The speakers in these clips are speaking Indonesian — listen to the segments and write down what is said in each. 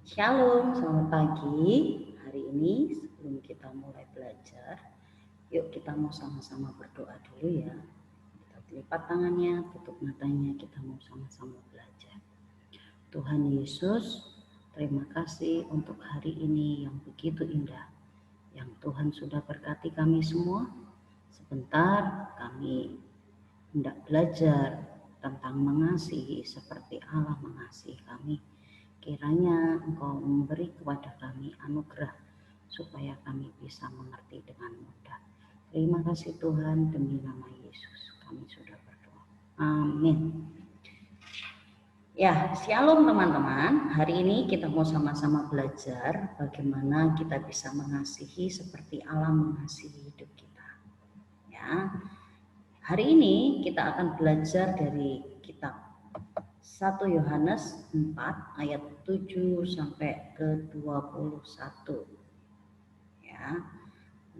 Shalom, selamat pagi. Hari ini sebelum kita mulai belajar, yuk kita mau sama-sama berdoa dulu ya. Kita lipat tangannya, tutup matanya, kita mau sama-sama belajar. Tuhan Yesus, terima kasih untuk hari ini yang begitu indah, yang Tuhan sudah berkati kami semua. Sebentar kami hendak belajar tentang mengasihi seperti Allah mengasihi kami. Kiranya Engkau memberi kepada kami anugerah supaya kami bisa mengerti dengan mudah. Terima kasih Tuhan, demi nama Yesus kami sudah berdoa. Amin. Ya, shalom teman-teman. Hari ini kita mau sama-sama belajar bagaimana kita bisa mengasihi seperti Allah mengasihi hidup kita. Ya. Hari ini kita akan belajar dari kitab 1 Yohanes 4 ayat 7 sampai ke 21. Ya.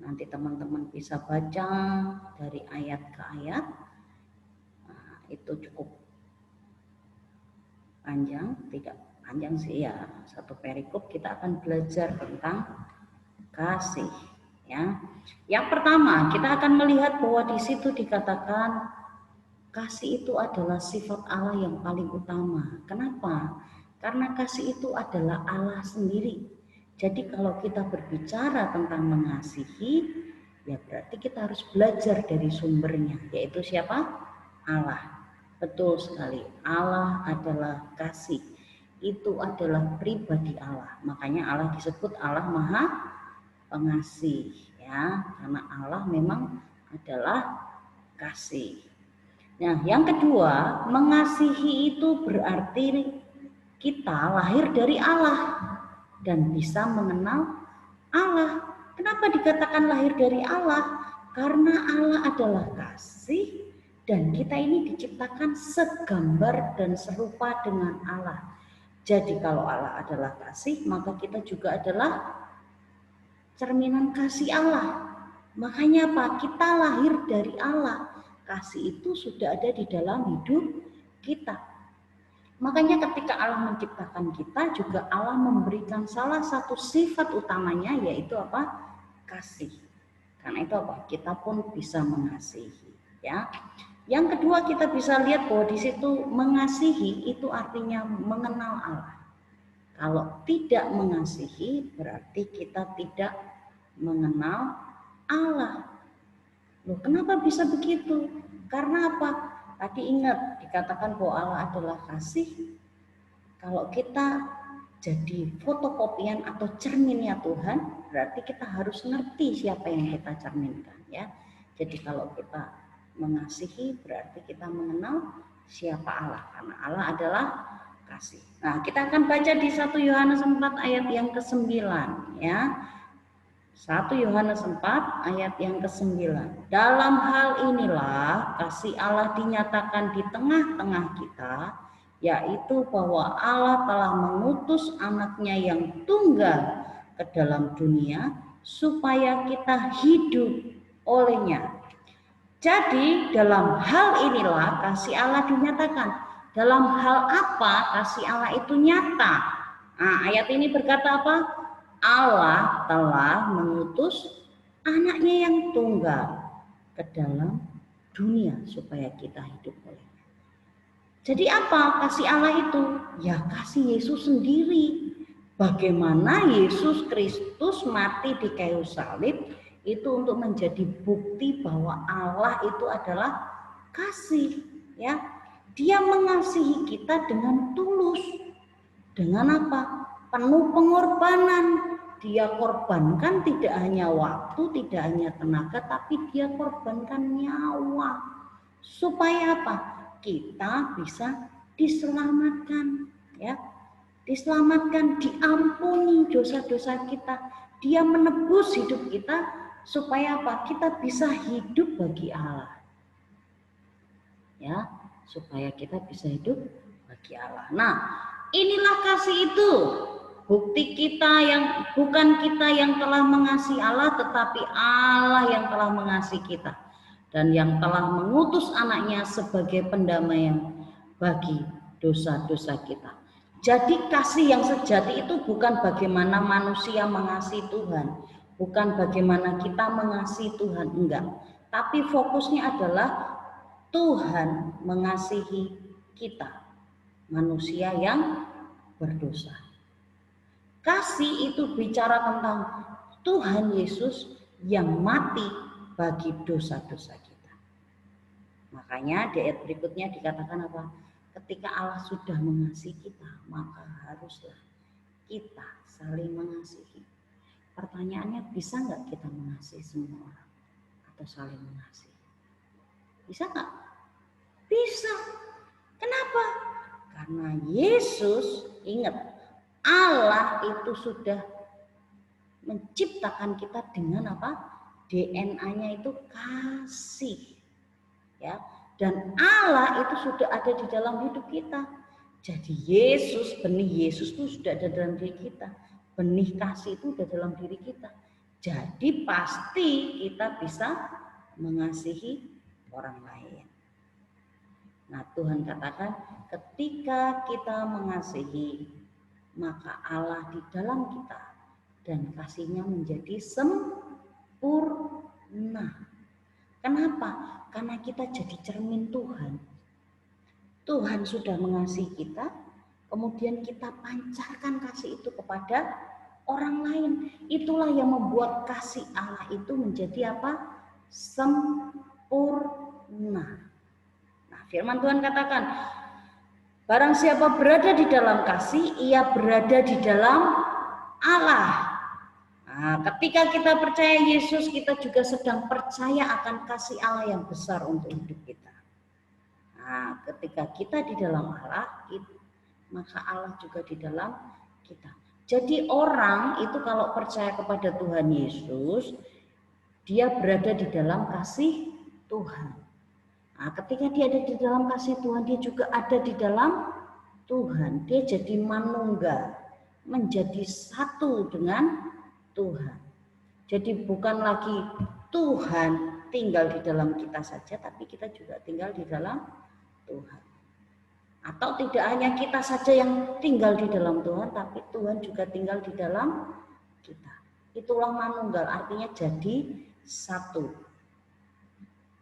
Nanti teman-teman bisa baca dari ayat ke ayat. Nah, itu cukup panjang, tidak panjang sih ya. Satu perikop kita akan belajar tentang kasih, ya. Yang pertama, kita akan melihat bahwa di situ dikatakan kasih itu adalah sifat Allah yang paling utama. Kenapa? Karena kasih itu adalah Allah sendiri. Jadi kalau kita berbicara tentang mengasihi, ya berarti kita harus belajar dari sumbernya, yaitu siapa? Allah. Betul sekali, Allah adalah kasih. Itu adalah pribadi Allah. Makanya Allah disebut Allah Maha Pengasih, ya. Karena Allah memang adalah kasih. Nah, yang kedua, mengasihi itu berarti kita lahir dari Allah dan bisa mengenal Allah. Kenapa dikatakan lahir dari Allah? Karena Allah adalah kasih dan kita ini diciptakan segambar dan serupa dengan Allah. Jadi kalau Allah adalah kasih, maka kita juga adalah cerminan kasih Allah. Makanya apa? Kita lahir dari Allah. Kasih itu sudah ada di dalam hidup kita. Makanya ketika Allah menciptakan kita, juga Allah memberikan salah satu sifat utamanya, yaitu apa? Kasih. Karena itu apa? Kita pun bisa mengasihi, ya. Yang kedua, kita bisa lihat bahwa di situ mengasihi itu artinya mengenal Allah. Kalau tidak mengasihi berarti kita tidak mengenal Allah. Loh, kenapa bisa begitu? Karena apa? Tadi ingat dikatakan bahwa Allah adalah kasih. Kalau kita jadi fotokopian atau cerminnya Tuhan, berarti kita harus ngerti siapa yang kita cerminkan, ya. Jadi kalau kita mengasihi berarti kita mengenal siapa Allah, karena Allah adalah kasih. Nah, kita akan baca di 1 Yohanes 4 ayat yang ke-9, ya. 1 Yohanes 4 ayat yang ke-9. Dalam hal inilah kasih Allah dinyatakan di tengah-tengah kita, yaitu bahwa Allah telah mengutus anaknya yang tunggal ke dalam dunia supaya kita hidup olehnya. Jadi dalam hal inilah kasih Allah dinyatakan. Dalam hal apa kasih Allah itu nyata? Nah, ayat ini berkata apa? Allah telah mengutus anaknya yang tunggal ke dalam dunia supaya kita hidup olehnya. Jadi apa kasih Allah itu? Ya kasih Yesus sendiri. Bagaimana Yesus Kristus mati di kayu salib itu untuk menjadi bukti bahwa Allah itu adalah kasih, ya. Dia mengasihi kita dengan tulus. Dengan apa? Penuh pengorbanan. Dia korbankan tidak hanya waktu, tidak hanya tenaga, tapi dia korbankan nyawa. Supaya apa? Kita bisa diselamatkan, ya. Diselamatkan, diampuni dosa-dosa kita. Dia menebus hidup kita supaya apa? Kita bisa hidup bagi Allah. Ya, supaya kita bisa hidup bagi Allah. Nah, inilah kasih itu. Bukti kita yang bukan kita yang telah mengasihi Allah, tetapi Allah yang telah mengasihi kita dan yang telah mengutus anaknya sebagai pendamaian bagi dosa-dosa kita. Jadi kasih yang sejati itu bukan bagaimana manusia mengasihi Tuhan, bukan bagaimana kita mengasihi Tuhan, enggak. Tapi fokusnya adalah Tuhan mengasihi kita, manusia yang berdosa. Kasih itu bicara tentang Tuhan Yesus yang mati bagi dosa-dosa kita. Makanya di ayat berikutnya dikatakan apa? Ketika Allah sudah mengasihi kita, maka haruslah kita saling mengasihi. Pertanyaannya, bisa nggak kita mengasihi semua orang atau saling mengasihi? Bisa nggak? Bisa. Kenapa? Karena Yesus, ingat, Allah itu sudah menciptakan kita dengan apa? DNA-nya itu kasih. Ya. Dan Allah itu sudah ada di dalam hidup kita. Jadi Yesus, benih Yesus itu sudah ada dalam diri kita. Benih kasih itu sudah dalam diri kita. Jadi pasti kita bisa mengasihi orang lain. Nah, Tuhan katakan ketika kita mengasihi, maka Allah di dalam kita dan kasihnya menjadi sempurna. Kenapa? Karena kita jadi cermin Tuhan. Tuhan sudah mengasihi kita, kemudian kita pancarkan kasih itu kepada orang lain. Itulah yang membuat kasih Allah itu menjadi apa? Sempurna. Nah, firman Tuhan katakan, barang siapa berada di dalam kasih, ia berada di dalam Allah. Nah, ketika kita percaya Yesus, kita juga sedang percaya akan kasih Allah yang besar untuk hidup kita. Nah, ketika kita di dalam Allah, maka Allah juga di dalam kita. Jadi orang itu kalau percaya kepada Tuhan Yesus, dia berada di dalam kasih Tuhan. Nah, ketika dia ada di dalam kasih Tuhan, dia juga ada di dalam Tuhan. Dia jadi manunggal, menjadi satu dengan Tuhan. Jadi bukan lagi Tuhan tinggal di dalam kita saja, tapi kita juga tinggal di dalam Tuhan. Atau tidak hanya kita saja yang tinggal di dalam Tuhan, tapi Tuhan juga tinggal di dalam kita. Itulah manunggal, artinya jadi satu.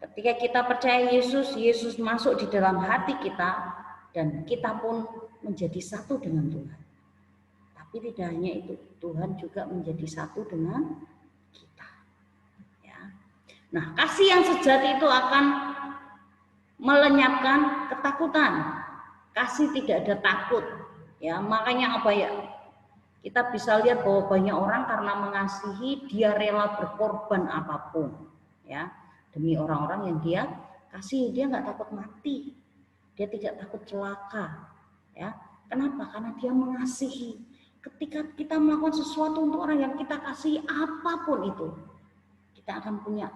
Ketika kita percaya Yesus, Yesus masuk di dalam hati kita, dan kita pun menjadi satu dengan Tuhan. Tapi tidak hanya itu, Tuhan juga menjadi satu dengan kita. Ya. Nah, kasih yang sejati itu akan melenyapkan ketakutan. Kasih tidak ada takut. Ya, makanya apa ya? Kita bisa lihat bahwa banyak orang karena mengasihi dia rela berkorban apapun, ya, demi orang-orang yang dia kasih. Dia nggak takut mati, dia tidak takut celaka. Ya, kenapa? Karena dia mengasihi. Ketika kita melakukan sesuatu untuk orang yang kita kasih, apapun itu, kita akan punya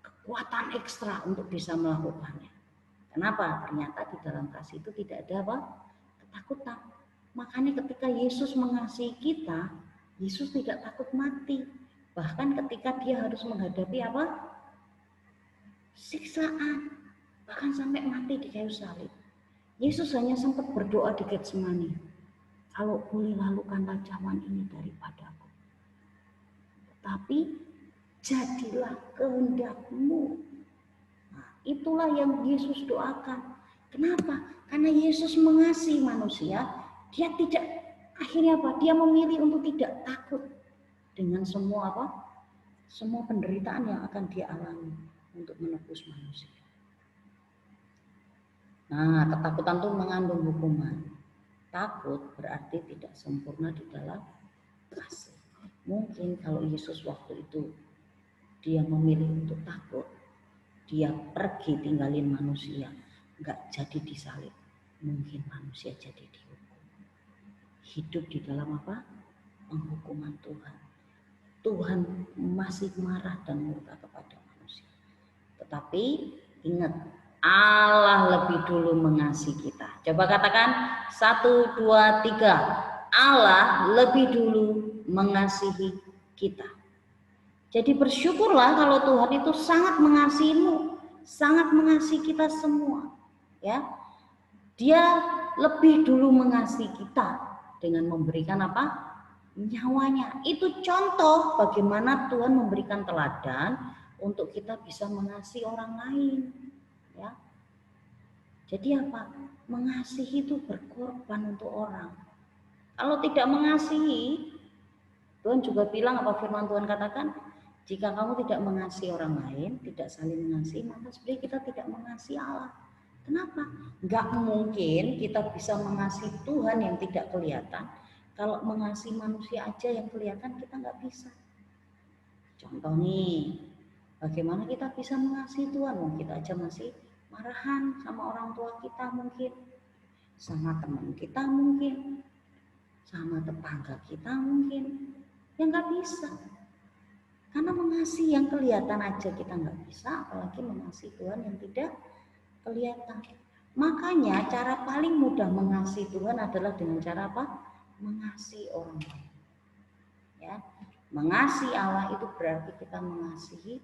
kekuatan ekstra untuk bisa melakukannya. Kenapa? Ternyata di dalam kasih itu tidak ada apa? Ketakutan. Makanya ketika Yesus mengasihi kita, Yesus tidak takut mati. Bahkan ketika dia harus menghadapi apa? Siksaan. Bahkan sampai mati di kayu salib. Yesus hanya sempat berdoa di Getsemani. Kalau boleh lakukanlah cawan ini daripadaku. Tetapi jadilah kehendak-Mu. Nah, itulah yang Yesus doakan. Kenapa? Karena Yesus mengasihi manusia. Dia tidak, akhirnya apa? Dia memilih untuk tidak takut dengan semua apa? Semua penderitaan yang akan dia alami untuk menebus manusia. Nah, ketakutan itu mengandung hukuman. Takut berarti tidak sempurna di dalam kasih. Mungkin kalau Yesus waktu itu dia memilih untuk takut, dia pergi tinggalin manusia, nggak jadi disalib, mungkin manusia jadi dihukum. Hidup di dalam apa? Penghukuman Tuhan. Tuhan masih marah dan murka kepada manusia. Tetapi ingat, Allah lebih dulu mengasihi kita. Coba katakan 1, 2, 3. Allah lebih dulu mengasihi kita. Jadi bersyukurlah kalau Tuhan itu sangat mengasihimu, sangat mengasihi kita semua. Ya, Dia lebih dulu mengasihi kita dengan memberikan apa? Nyawanya. Itu contoh bagaimana Tuhan memberikan teladan untuk kita bisa mengasihi orang lain, ya. Jadi apa? Mengasihi itu berkorban untuk orang. Kalau tidak mengasihi, Tuhan juga bilang, apa firman Tuhan katakan, jika kamu tidak mengasihi orang lain, tidak saling mengasihi, maka sebenarnya kita tidak mengasihi Allah. Kenapa? Enggak mungkin kita bisa mengasihi Tuhan yang tidak kelihatan. Kalau mengasihi manusia aja yang kelihatan kita nggak bisa. Contoh nih, bagaimana kita bisa mengasihi Tuhan? Kita aja masih marahan sama orang tua kita mungkin, sama teman kita mungkin, sama tetangga kita mungkin, ya nggak bisa. Karena mengasihi yang kelihatan aja kita nggak bisa, apalagi mengasihi Tuhan yang tidak kelihatan. Makanya cara paling mudah mengasihi Tuhan adalah dengan cara apa? Mengasihi orang lain. Ya, mengasihi Allah itu berarti kita mengasihi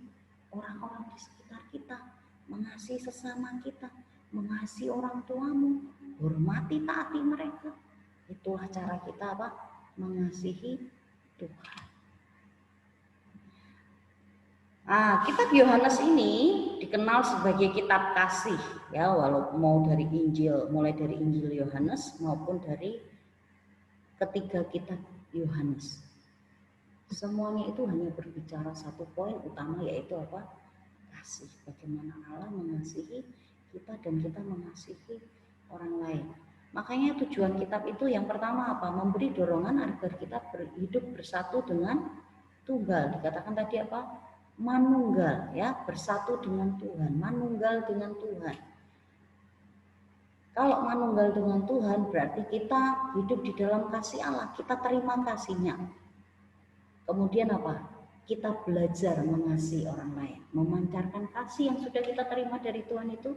orang-orang di sekitar kita, mengasihi sesama kita, mengasihi orang tuamu, hormati, taati mereka. Itulah cara kita apa? Mengasihi Tuhan. Nah, kitab Yohanes ini dikenal sebagai kitab kasih, ya, walaupun mau dari Injil, mulai dari Injil Yohanes maupun dari ketiga kitab Yohanes. Semuanya itu hanya berbicara satu poin utama, yaitu apa? Kasih. Bagaimana Allah mengasihi kita dan kita mengasihi orang lain. Makanya tujuan kitab itu yang pertama apa? Memberi dorongan agar kita hidup bersatu dengan tunggal. Dikatakan tadi apa? Manunggal, ya, bersatu dengan Tuhan, manunggal dengan Tuhan. Kalau manunggal dengan Tuhan berarti kita hidup di dalam kasih Allah, kita terima kasihnya. Kemudian apa? Kita belajar mengasihi orang lain, memancarkan kasih yang sudah kita terima dari Tuhan itu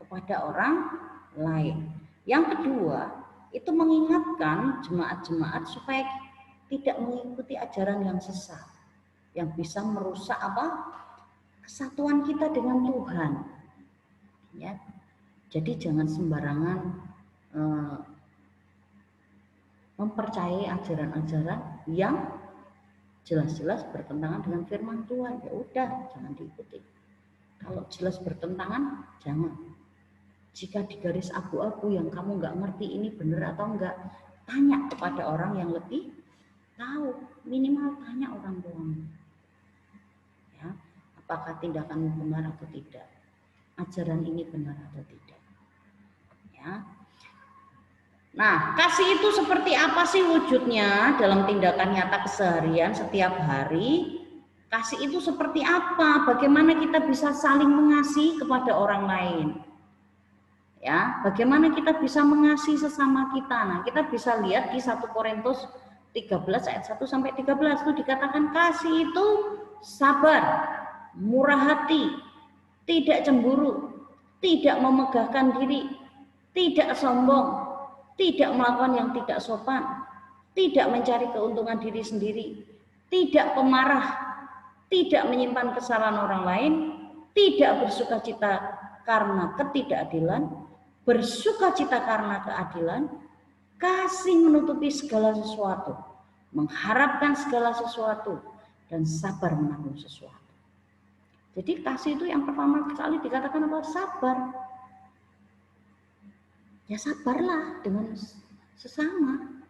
kepada orang lain. Yang kedua, itu mengingatkan jemaat-jemaat supaya tidak mengikuti ajaran yang sesat, yang bisa merusak apa? Kesatuan kita dengan Tuhan. Ya. Jadi jangan sembarangan mempercayai ajaran-ajaran yang jelas-jelas bertentangan dengan firman Tuhan. Ya udah, jangan diikuti. Kalau jelas bertentangan, jangan. Jika di garis abu-abu yang kamu nggak ngerti ini benar atau enggak, tanya kepada orang yang lebih tahu. Minimal tanya orang tuamu. Ya, apakah tindakanmu benar atau tidak? Ajaran ini benar atau tidak? Ya. Nah, kasih itu seperti apa sih wujudnya dalam tindakan nyata keseharian setiap hari? Kasih itu seperti apa? Bagaimana kita bisa saling mengasihi kepada orang lain? Ya, bagaimana kita bisa mengasihi sesama kita? Nah, kita bisa lihat di 1 Korintus 13 ayat 1 sampai 13 itu dikatakan kasih itu sabar, murah hati, tidak cemburu, tidak memegahkan diri, tidak sombong, tidak melakukan yang tidak sopan, tidak mencari keuntungan diri sendiri, tidak pemarah, tidak menyimpan kesalahan orang lain, tidak bersukacita karena ketidakadilan, bersukacita karena keadilan, kasih menutupi segala sesuatu, mengharapkan segala sesuatu, dan sabar menanggung sesuatu. Jadi kasih itu yang pertama kali dikatakan apa? Sabar. Ya sabarlah dengan sesama.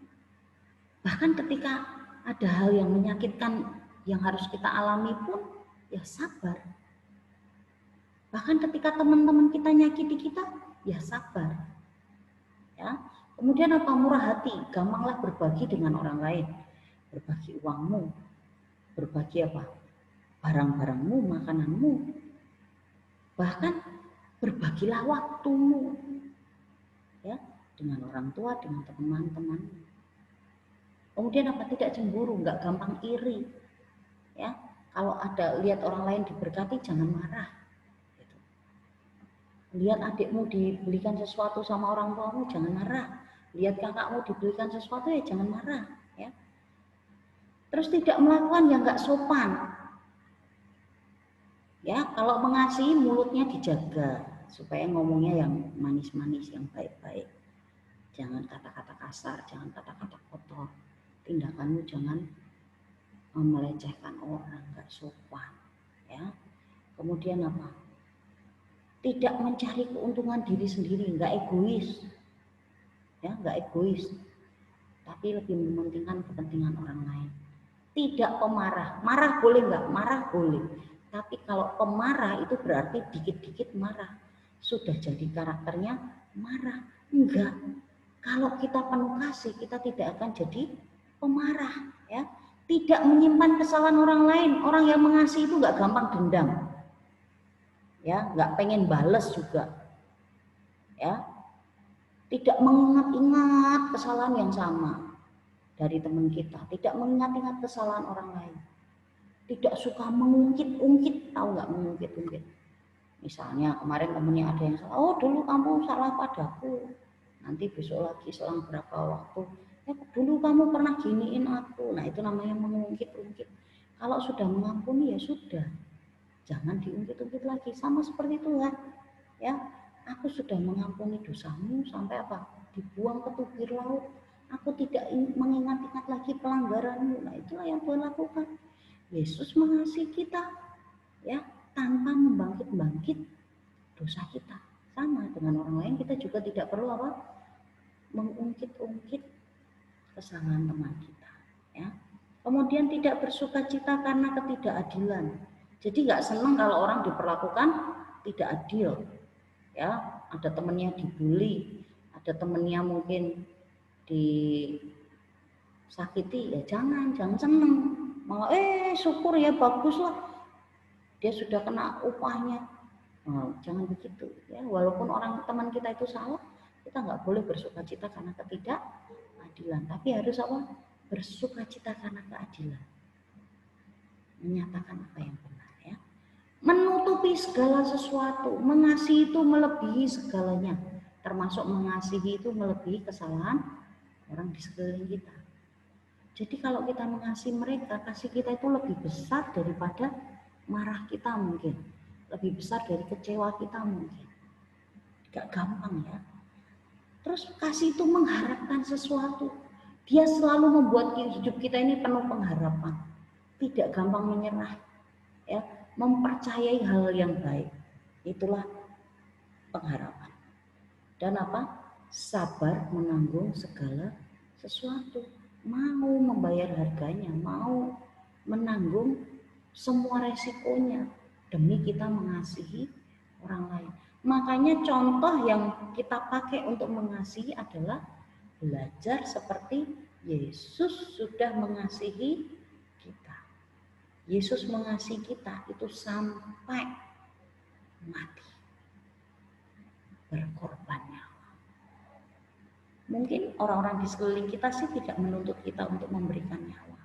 Bahkan ketika ada hal yang menyakitkan yang harus kita alami pun, ya sabar. Bahkan ketika teman-teman kita nyakiti kita, ya sabar. Ya. Kemudian apa? Murah hati, gampanglah berbagi dengan orang lain. Berbagi uangmu, berbagi apa? Barang-barangmu, makananmu. Bahkan berbagilah waktumu. Ya, dengan orang tua, dengan teman-teman. Kemudian apa? Tidak cemburu, nggak gampang iri. Ya, kalau ada lihat orang lain diberkati, jangan marah. Gitu. Lihat adikmu dibelikan sesuatu sama orang tuamu, jangan marah. Lihat kakakmu dibelikan sesuatu, ya jangan marah. Ya. Terus tidak melakukan yang nggak sopan. Ya, kalau mengasihi mulutnya dijaga. supaya ngomongnya yang manis-manis, yang baik-baik. Jangan kata-kata kasar, jangan kata-kata kotor. Tindakanmu jangan melecehkan orang, nggak sopan. Ya. Kemudian apa? Tidak mencari keuntungan diri sendiri, nggak egois. Ya, nggak egois. Tapi lebih mementingkan kepentingan orang lain. Tidak pemarah. Marah boleh nggak? Marah boleh. Tapi kalau pemarah itu berarti dikit-dikit marah. Sudah jadi karakternya marah. Enggak. Kalau kita penuh kasih, kita tidak akan jadi pemarah. Ya. Tidak menyimpan kesalahan orang lain. Orang yang mengasihi itu nggak gampang dendam. Ya, nggak pengen bales juga. Ya. Tidak mengingat-ingat kesalahan yang sama dari teman kita, tidak mengingat-ingat kesalahan orang lain, tidak suka mengungkit-ungkit, tahu nggak mengungkit-ungkit? Misalnya kemarin temennya ada yang salah, oh dulu kamu salah padaku, nanti besok lagi selang berapa waktu, ya dulu kamu pernah giniin aku, nah itu namanya mengungkit-ungkit. Kalau sudah mengampuni ya sudah, jangan diungkit-ungkit lagi, sama seperti Tuhan, ya aku sudah mengampuni dosamu sampai apa? Dibuang ke tubir laut. Aku tidak mengingat-ingat lagi pelanggaranmu. Nah itulah yang Tuhan lakukan. Yesus mengasihi kita, ya, tanpa membangkit-bangkit dosa kita. Sama dengan orang lain, kita juga tidak perlu apa? Mengungkit-ungkit kesalahan teman kita. Ya. Kemudian tidak bersukacita karena ketidakadilan. Jadi nggak senang kalau orang diperlakukan tidak adil. Ya, ada temennya dibully, ada temennya mungkin disakiti, ya jangan seneng, malah syukur ya bagus lah dia sudah kena upahnya. Jangan begitu ya, walaupun orang teman kita itu salah, kita nggak boleh bersukacita karena ketidakadilan, tapi harus apa? Bersukacita karena keadilan, menyatakan apa yang benar ya. Menutupi segala sesuatu, mengasihi itu melebihi segalanya, termasuk mengasihi itu melebihi kesalahan orang di sekeliling kita. Jadi kalau kita mengasihi mereka, kasih kita itu lebih besar daripada marah kita mungkin, lebih besar dari kecewa kita mungkin. Gak gampang ya. Terus kasih itu mengharapkan sesuatu. Dia selalu membuat hidup kita ini penuh pengharapan. Tidak gampang menyerah. Ya, mempercayai hal yang baik. Itulah pengharapan. Dan apa? Sabar menanggung segala sesuatu. Mau membayar harganya, mau menanggung semua resikonya demi kita mengasihi orang lain. Makanya contoh yang kita pakai untuk mengasihi adalah belajar seperti Yesus sudah mengasihi kita. Yesus mengasihi kita itu sampai mati, berkorban nyawa. Mungkin orang-orang di sekeliling kita sih tidak menuntut kita untuk memberikan nyawa.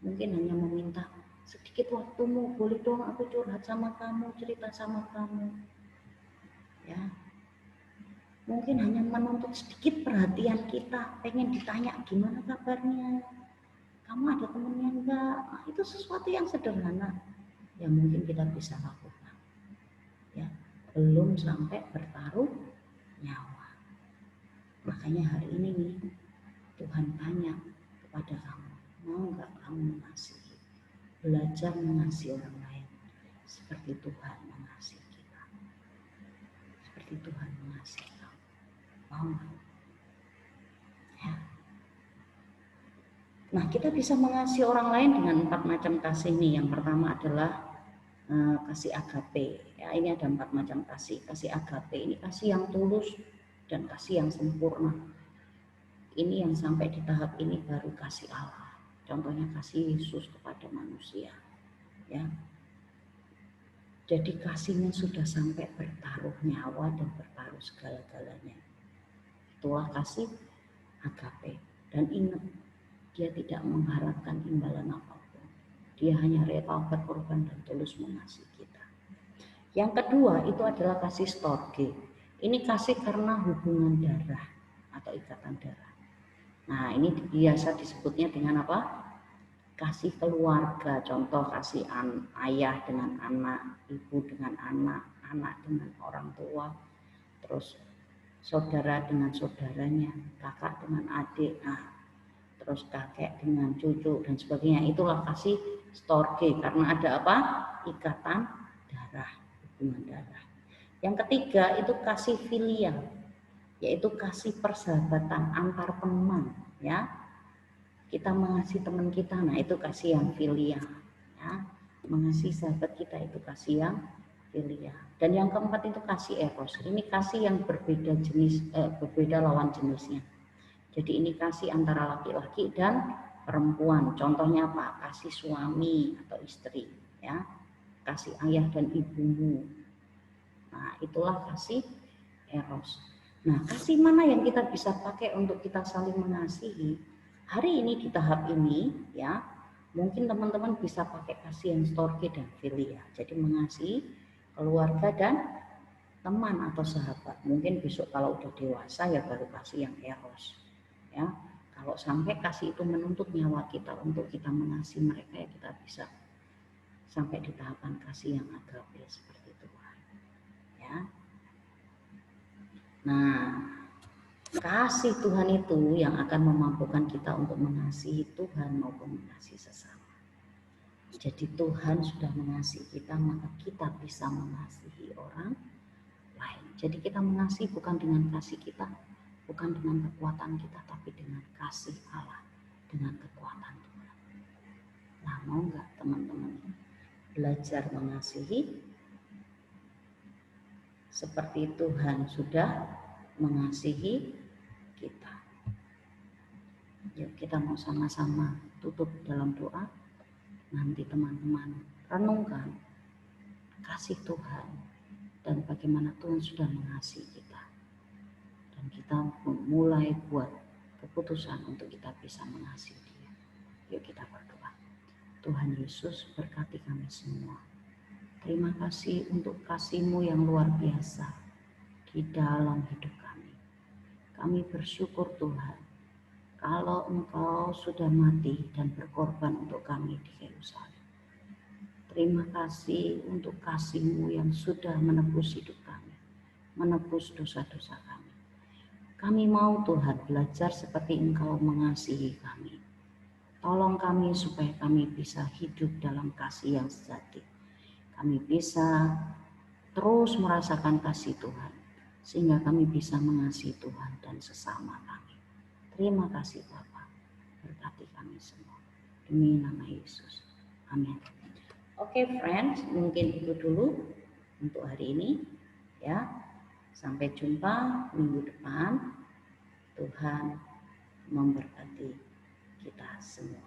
Mungkin hanya meminta sedikit waktumu, boleh dong aku curhat sama kamu, cerita sama kamu. Ya. Mungkin hanya menuntut sedikit perhatian kita, pengen ditanya gimana kabarnya, kamu ada temennya enggak? Nah, itu sesuatu yang sederhana yang mungkin kita bisa lakukan. Ya, belum sampai bertaruh nyawa. Makanya hari ini nih Tuhan tanya kepada kamu, mau nggak kamu mengasihi? Belajar mengasihi orang lain seperti Tuhan mengasihi kita, seperti Tuhan mengasihi kamu. Mau nggak? Ya. Nah, kita bisa mengasihi orang lain dengan 4 macam kasih nih. Yang pertama adalah kasih agape. Ya, ini ada 4 macam kasih. Kasih agape ini kasih yang tulus dan kasih yang sempurna. Ini yang sampai di tahap ini baru kasih Allah. Contohnya kasih Yesus kepada manusia. Ya. Jadi kasihnya sudah sampai bertaruh nyawa dan bertaruh segala-galanya. Itulah kasih agape. Dan ingat, dia tidak mengharapkan imbalan apapun. Dia hanya rela berkorban dan tulus mengasihi kita. Yang kedua itu adalah kasih storge. Ini kasih karena hubungan darah atau ikatan darah. Nah, ini biasa disebutnya dengan apa? Kasih keluarga. Contoh kasih ayah dengan anak, ibu dengan anak, anak dengan orang tua, terus saudara dengan saudaranya, kakak dengan adik, terus kakek dengan cucu dan sebagainya. Itulah kasih storge, karena ada apa? Ikatan darah, hubungan darah. Yang ketiga itu kasih filia, yaitu kasih persahabatan antar teman, ya. Kita mengasihi teman kita, nah itu kasih yang filia, ya. Mengasihi sahabat kita itu kasih yang filia. Dan yang keempat itu kasih eros. Ini kasih yang berbeda jenis, berbeda lawan jenisnya. Jadi ini kasih antara laki-laki dan perempuan. Contohnya apa? Kasih suami atau istri, ya. Kasih ayah dan ibumu. Nah, itulah kasih eros. Nah, kasih mana yang kita bisa pakai untuk kita saling mengasihi? Hari ini di tahap ini, ya, mungkin teman-teman bisa pakai kasih yang storge dan filia. Jadi mengasihi keluarga dan teman atau sahabat. Mungkin besok kalau udah dewasa ya baru kasih yang eros. Ya, kalau sampai kasih itu menuntut nyawa kita untuk kita mengasihi mereka, ya kita bisa sampai di tahapan kasih yang agape seperti itu, ya. Nah, kasih Tuhan itu yang akan memampukan kita untuk mengasihi Tuhan maupun mengasihi sesama. Jadi Tuhan sudah mengasihi kita, maka kita bisa mengasihi orang lain. Jadi kita mengasihi bukan dengan kasih kita, bukan dengan kekuatan kita, tapi dengan kasih Allah, dengan kekuatan Tuhan. Nah, mau nggak teman-teman belajar mengasihi seperti Tuhan sudah mengasihi kita? Yuk kita mau sama-sama tutup dalam doa. Nanti teman-teman renungkan kasih Tuhan dan bagaimana Tuhan sudah mengasihi kita. Dan kita mulai buat keputusan untuk kita bisa mengasihi Dia. Yuk kita berdoa. Tuhan Yesus, berkati kami semua. Terima kasih untuk kasih-Mu yang luar biasa di dalam hidup kami. Kami bersyukur Tuhan, kalau Engkau sudah mati dan berkorban untuk kami di kayu salib. Terima kasih untuk kasih-Mu yang sudah menebus hidup kami, menebus dosa-dosa kami. Kami mau Tuhan belajar seperti Engkau mengasihi kami. Tolong kami supaya kami bisa hidup dalam kasih yang sejati. Kami bisa terus merasakan kasih Tuhan, sehingga kami bisa mengasihi Tuhan dan sesama kami. Terima kasih Bapa, berkati kami semua. Demi nama Yesus. Amin. Oke, friends, mungkin itu dulu untuk hari ini, ya. Sampai jumpa minggu depan. Tuhan memberkati kita semua.